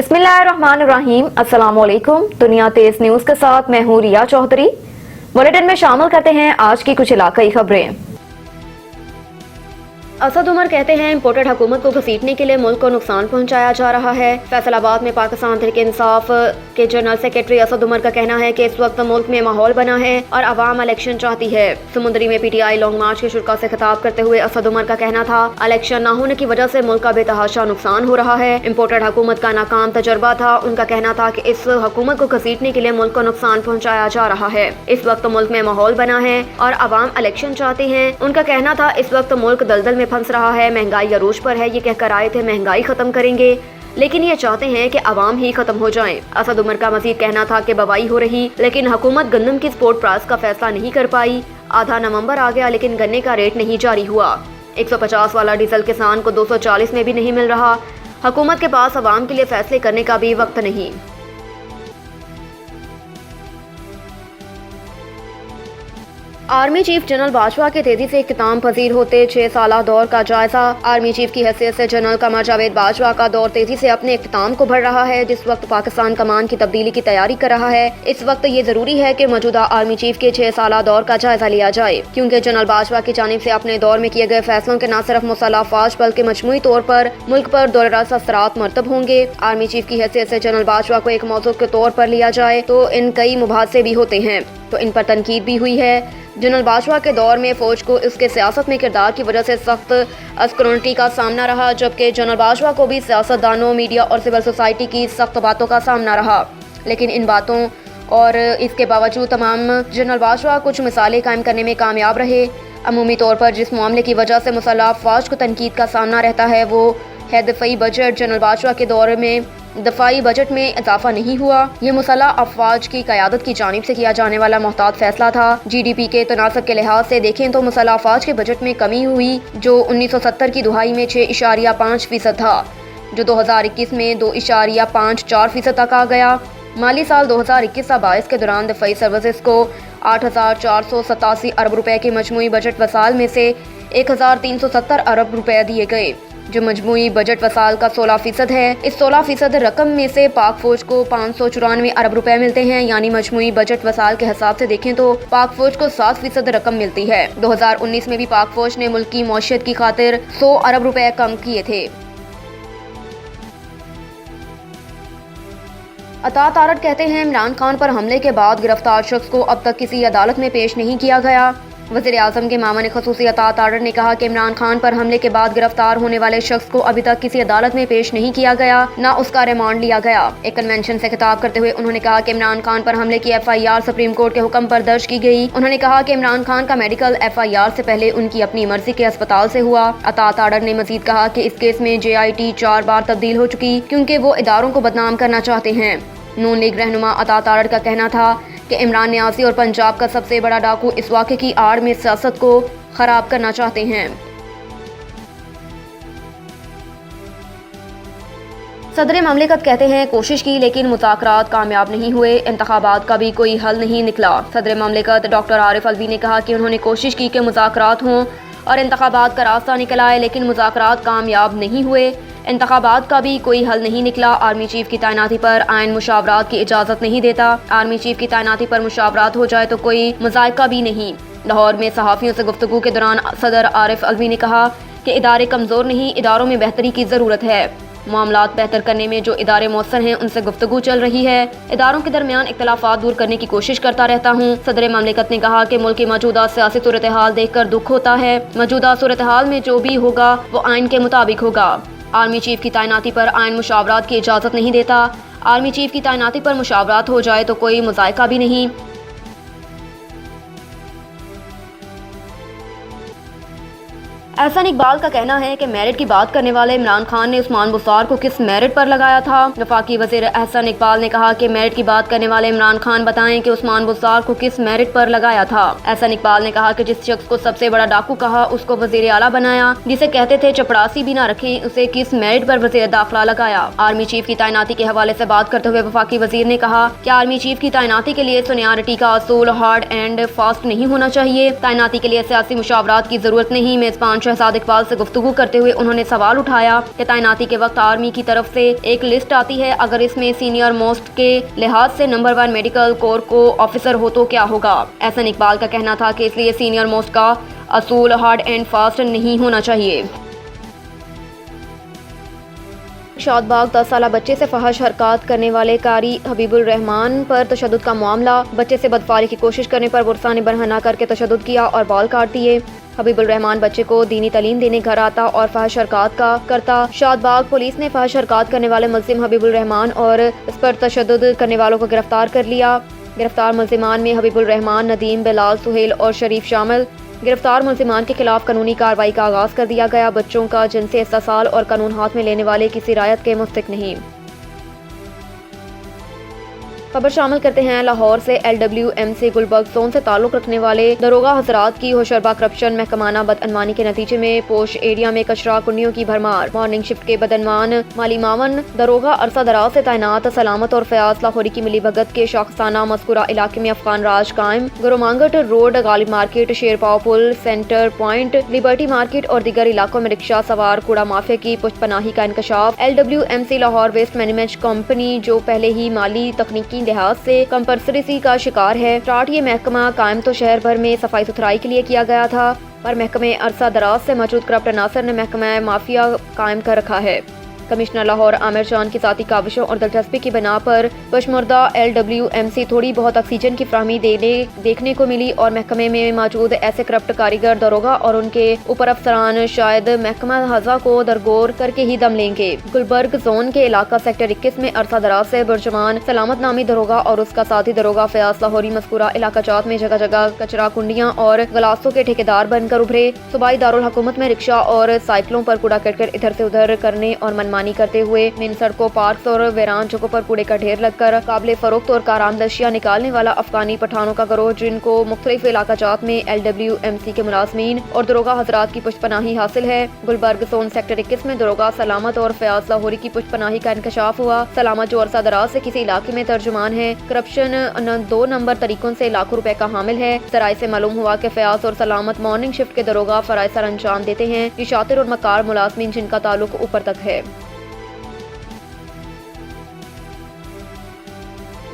बिस्मिल्लाहिर्रहमानिर्रहीम। अस्सलाम वालेकुम। दुनिया तेज न्यूज के साथ मैं हूँ रिया चौधरी। बुलेटिन में शामिल करते हैं आज की कुछ इलाकाई खबरें। असद उमर कहते हैं इम्पोर्टेड हुकूमत को घसीटने के लिए मुल्क को नुकसान पहुंचाया जा रहा है। फैसलाबाद में पाकिस्तान तहरीक इंसाफ के जनरल सेक्रेटरी असद उमर का कहना है कि इस वक्त मुल्क में माहौल बना है और अवाम इलेक्शन चाहती है। समुद्री में PTI लॉन्ग मार्च के शुरा से खिताब करते हुए असद उमर का कहना था, इलेक्शन न होने की वजह से मुल्क का बेतहाशा नुकसान हो रहा है। इम्पोर्टेड हुकूमत का नाकाम तजर्बा था। उनका कहना था कि इस हुकूमत को घसीटने के लिए मुल्क को नुकसान पहुँचाया जा रहा है। इस वक्त मुल्क में माहौल बना है और अवाम इलेक्शन चाहती है। उनका कहना था इस वक्त मुल्क दलदल में फंस रहा है, महंगाई अरूज पर है। ये कहकर आए थे महंगाई खत्म करेंगे, लेकिन ये चाहते हैं कि अवाम ही खत्म हो जाएं। असद उमर का मजीद कहना था कि बवाई हो रही, लेकिन हुकूमत गंदम की स्पोर्ट प्राइस का फैसला नहीं कर पाई। आधा नवंबर आ गया लेकिन गन्ने का रेट नहीं जारी हुआ। 150 वाला डीजल किसान को 240 में भी नहीं मिल रहा। हुकूमत के पास अवाम के लिए फैसले करने का भी वक्त नहीं। आर्मी चीफ जनरल बाजवा के तेजी से इख्तिताम पजीर होते 6 साला दौर का जायजा। आर्मी चीफ की हैसियत से जनरल कमर जावेद बाजवा का दौर तेजी से अपने इख्तिताम को बढ़ रहा है। जिस वक्त पाकिस्तान कमान की तब्दीली की तैयारी कर रहा है, इस वक्त ये जरूरी है कि मौजूदा आर्मी चीफ के 6 साला दौर का जायजा लिया जाए, क्योंकि जनरल बाजवा की जानिब से अपने दौर में किए गए फैसलों के न सिर्फ मुसल्लह अफवाज बल्कि मजमूई तौर पर मुल्क पर दुररस असरात मरतब होंगे। आर्मी चीफ की हैसियत से जनरल बाजवा को एक मौजू के तौर पर लिया जाए तो इन कई मुबाहसे भी होते हैं, तो इन पर तनकीद भी हुई है। जनरल बाजवा के दौर में फौज को इसके सियासत में किरदार की वजह से सख्त अस्क्रूटनी का सामना रहा, जबकि जनरल बाजवा को भी सियासतदानों, मीडिया और सिविल सोसाइटी की सख्त बातों का सामना रहा। लेकिन इन बातों और इसके बावजूद तमाम जनरल बाजवा कुछ मिसालें कायम करने में कामयाब रहे। अमूमी तौर पर जिस मामले की वजह से मुसल्लह अफवाज को तनकीद का सामना रहता है वो है दफाई बजट। जनरल बाजवा के दौर में दफाई बजट में इजाफा नहीं हुआ। ये मुसल्लह अफवाज की क़यादत की जानिब से किया जाने वाला मोहतात फैसला था। GDP के तनासब के लिहाज से देखें तो मुसल्लह अफवाज के बजट में कमी हुई, जो 1970 की दुहाई में 6.5% था, जो 2021 में 2.54% तक आ गया। माली साल 2021-22 के दौरान दफाई सर्विसेज को 8,487 अरब रुपए के मजमूई बजट वसाल में से 1,370 अरब रुपए दिए गए, जो मजमूई बजट वसाल का 16% है। इस 16% रकम में से पाक फौज को 594 अरब रुपए मिलते हैं, यानी मजमूई बजट वसाल के हिसाब से देखें तो पाक फौज को 7% रकम मिलती है। 2019 में भी पाक फौज ने मुल्क की मौशियत की खातिर 100 अरब रुपए कम किए थे। अता तारड़ कहते हैं इमरान खान पर हमले के बाद गिरफ्तार शख्स को अब तक किसी अदालत में पेश नहीं किया गया। वज़ीर आज़म के मामले ख़ुसूसी अता तारड़ ने कहा कि इमरान खान पर हमले के बाद गिरफ्तार होने वाले शख्स को अभी तक किसी अदालत में पेश नहीं किया गया, न उसका रिमांड लिया गया। एक कन्वेंशन से खिताब करते हुए उन्होंने कहा कि इमरान खान पर हमले की FIR सुप्रीम कोर्ट के हुक्म पर दर्ज की गई। उन्होंने कहा कि इमरान खान का मेडिकल FIR से पहले उनकी अपनी मर्जी के अस्पताल से हुआ। अता तारड़ ने मजीद कहा कि इस केस में JIT 4 बार तब्दील हो चुकी, क्योंकि वो इदारों को बदनाम करना चाहते हैं। नून लीग रहनुमा अता तारड़ का कहना था कि इमरान न्यासी और पंजाब का सबसे बड़ा डाकू इस वाक़े की आड़ में सियासत को खराब करना चाहते हैं। सदर ममलिकत कहते हैं कोशिश की लेकिन मुज़ाकरात कामयाब नहीं हुए, इंतखाबात का भी कोई हल नहीं निकला। सदर ममलिकत डॉक्टर आरिफ अलवी ने कहा कि उन्होंने कोशिश की कि मुज़ाकरात हों और इंतखाबात का रास्ता निकल आए, लेकिन मुज़ाकरात कामयाब नहीं हुए, इंतखाबात का भी कोई हल नहीं निकला। आर्मी चीफ की तैनाती पर आइन मुशावरात की इजाज़त नहीं देता। आर्मी चीफ की तैनाती पर मुशावरात हो जाए तो कोई मज़ायका भी नहीं। लाहौर में सहाफ़ियों से गुफ्तगू के दौरान सदर आरिफ अलवी ने कहा कि इदारे कमज़ोर नहीं, इदारों में बेहतरी की ज़रूरत है। मामलात बेहतर करने में जो इदारे मौसर हैं उनसे गुफ्तगू चल रही है। इदारों के दरमियान इख्तलाफात दूर करने की कोशिश करता रहता हूँ। सदर ममलिकत ने कहा कि मुल्क की मौजूदा सियासी सूरत हाल देख कर दुख होता है। मौजूदा सूरत हाल में जो भी होगा वो आइन के मुताबिक होगा। आर्मी चीफ की तैनाती पर आइन मुशावरात की इजाज़त नहीं देता। आर्मी चीफ की तैनाती पर मुशावरात हो जाए तो कोई मुज़ायका भी नहीं। एहसन इकबाल का कहना है कि मेरिट की बात करने वाले इमरान खान ने उस्मान बुज़दार को किस मेरिट पर लगाया था। वफाकी वज़ीर एहसन इकबाल ने कहा कि मेरिट की बात करने वाले इमरान खान बताएं कि उस्मान बुज़दार को किस मेरिट पर लगाया था। एहसन इकबाल ने कहा कि जिस शख्स को सबसे बड़ा डाकू कहा उसको वज़ीर आला बनाया, जिसे कहते थे चपड़ासी भी ना रखें, उसे किस मेरिट पर वज़ीर दाखिला लगाया। आर्मी चीफ की तैनाती के हवाले से बात करते हुए वफाकी वज़ीर ने कहा कि आर्मी चीफ की तैनाती के लिए सीनियरिटी का असूल हार्ड एंड फास्ट नहीं होना चाहिए। तैनाती के लिए सियासी मुशावरात की जरूरत नहीं। मेजबान शहजाद इकबाल से गुफ्तगू करते हुए उन्होंने सवाल उठाया कि तैनाती के वक्त आर्मी की तरफ से एक लिस्ट आती है, अगर इसमें सीनियर मोस्ट के लिहाज से नंबर 1 मेडिकल कोर को ऑफिसर हो तो क्या होगा। एहसन इकबाल का कहना था कि इसलिए सीनियर मोस्ट का असूल हार्ड एंड फास्ट नहीं होना चाहिए। शादबाग 10 साला बच्चे से फहश हरकत करने वाले कारी हबीबुल रहमान पर तशद्दुद का मामला। बच्चे से बदफारी की कोशिश करने पर बुरसा ने बरहना करके तशद्दुद किया और बाल काट दिए। हबीबुल रहमान बच्चे को दीनी तालीम देने घर आता और फहश हरकत का करता। शादबाग पुलिस ने फहश हरकत करने वाले मुल्जिम हबीबुल रहमान और इस पर तशद्दुद करने वालों को गिरफ्तार कर लिया। गिरफ्तार मुल्जिमान में हबीबुल रहमान, नदीम, बिलाल, सुहेल और शरीफ शामिल। गिरफ्तार मुल्जिमान के खिलाफ कानूनी कार्रवाई का आगाज कर दिया गया। बच्चों का जिनसे इस्तेसाल और कानून हाथ में लेने वाले किसी रायत के मुस्तक नहीं। खबर शामिल करते हैं लाहौर से। LWM से गुलबर्ग जोन से ताल्लुक रखने वाले दरोगा हजरात की होशरबा करप्शन महकमाना बदअनवानी के नतीजे में पोश एरिया में कचरा कुंडियों की भरमार। मॉर्निंग शिफ्ट के बदअनवान माली मावन दरोगा अरसा दराज से तैनात सलामत और फयाज लाहौरी की मिली भगत के शाखसाना मस्कुरा इलाके में अफगान राज कायम। गुरुमांगट रोड, गालिब मार्केट, शेरपाव पुल, सेंटर पॉइंट, लिबर्टी मार्केट और दीगर इलाकों में रिक्शा सवार कूड़ा माफिया की पुष्पनाही का इंकशाफ। LWMC Lahore waste management company जो पहले ही माली तकनीकी लिहाज से कंपल्सरी का शिकार है। स्टार्ट ये महकमा कायम तो शहर भर में सफाई सुथराई के लिए किया गया था, पर महकमे अरसा दराज से मौजूद करप्ट अनासर ने महकमा माफिया कायम कर रखा है। कमिश्नर लाहौर आमिर जान की ज़ाती काविशों और दिलचस्पी की बिना पर बशमुर्दा LWMC थोड़ी बहुत ऑक्सीजन की फ्राहमी देखने को मिली और महकमे में मौजूद ऐसे करप्ट कारीगर, दरोगा और उनके ऊपर अफसरान शायद महकमा हजा को दरगोर करके ही दम लेंगे। गुलबर्ग जोन के इलाका सेक्टर 21 में अरसा दराज से बुरजमान सलामत नामी दरोगा और उसका साथी दरोगा फयाज लाहौरी मस्कुरा इलाका जात में जगह जगह कचरा कुंडियां और गलासों के ठेकेदार बनकर उभरे। सूबाई दारुल हुकूमत में रिक्शा और साइकिलों पर कूड़ा कटकर इधर से उधर करने और मनमानी करते हुए मेन सड़कों, पार्क और वीरान जगहों पर कूड़े का ढेर लगकर काबिल फरोख्त और कारआमदशियां निकालने वाला अफगानी पठानों का गिरोह, जिनको मुख्तलिफ इलाका जात में LWMC के मुलाजमीन और दरोगा हजरात की पुष्पनाही हासिल है। गुलबर्ग जोन सेक्टर 21 में दरोगा सलामत और फयाज लाहौरी की पुष्पनाही का इंकशाफ हुआ। सलामत जो अरसा दराज से किसी इलाके में तर्जुमान है, करप्शन 2 नंबर तरीकों से लाखों रुपए का हामिल है। जराये से मालूम हुआ कि फयाज और सलामत मॉर्निंग शिफ्ट के दरोगा फराइज सर अंजाम देते हैं। ये शातिर और मकार मुलाजमीन जिनका ताल्लुक ऊपर तक है।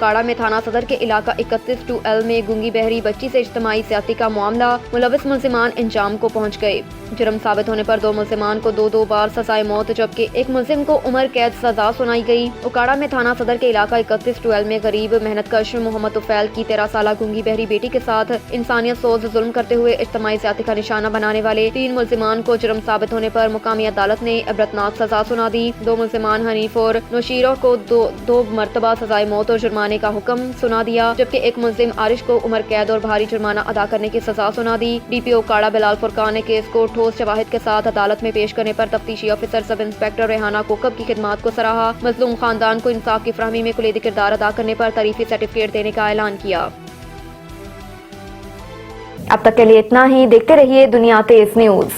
काड़ा में थाना सदर के इलाका 31-2L में गूंगी बहरी बच्ची से इज्तिमाई ज्यादती का मामला। मुलविस मुल्जिमान इंजाम को पहुंच गए। जुर्म साबित होने पर 2 मुल्जिमान को 2 बार सजाए मौत जबकि एक मुल्जिम को उम्र कैद सजा सुनाई गई। उकाड़ा में थाना सदर के इलाका 31-2L में गरीब मेहनतकश मोहम्मद तुफैल की 13 साला गूंगी बहरी बेटी के साथ इंसानियत सोज जुल्म करते हुए इज्तिमाई ज्यादती का निशाना बनाने वाले 3 मुल्जिमान को जुर्म साबित होने पर मुकामी अदालत ने इबरतनाक सजा सुना दी। 2 मुल्जिमान हनीफ और नौशीरा को दो मरतबा सजाए मौत और जुर्माने का हुक्म सुना दिया, जबकि एक मुल्जिम आरिश को उम्र कैद और भारी जुर्माना अदा करने की सजा सुना दी। DPO काड़ा बिलाल फुरकान ने केस को ठोस शवाहिद के साथ अदालत में पेश करने पर तफ्तीशी officer sub inspector Rehana Kokab की खिदमात को सराहा। मजलूम खानदान को इंसाफ की फ्राहमी में कुलीदी किरदार अदा करने पर तारीफी सर्टिफिकेट देने का ऐलान किया। अब तक के लिए इतना ही। देखते रहिए दुनिया तेज न्यूज।